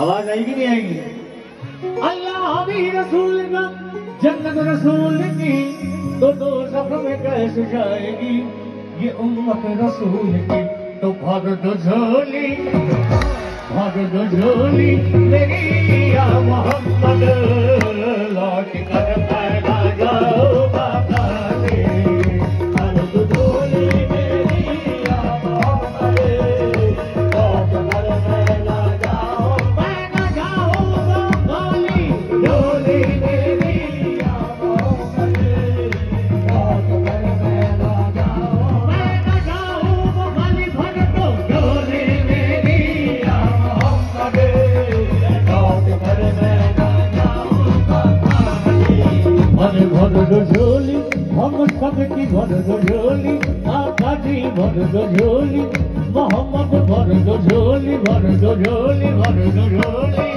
आवाज आएगी नहीं आएगी? अल्लाह भी रसूल का जन्नत रसूल की तो दो सफर में कैसे जाएगी ये उम्मत रसूल की। तो भाग दो झोली मेरी या मोहम्मद लौट कर पैदा जाओ बाबा से। भाग दो झोली मेरी या मोहम्मद लौट कर पैदा जाओ झोली मेरी या मोहम्मद लौट कर पैदा जाओ खाली भर दो झोली मेरी या मोहम्मद लौट कर पैदा जाओ भर दो झोली हम सबकी भर दो झोली आका जी भर दो झोली मोहम्मद भर दो झोली भर दो झोली भर दो झोली।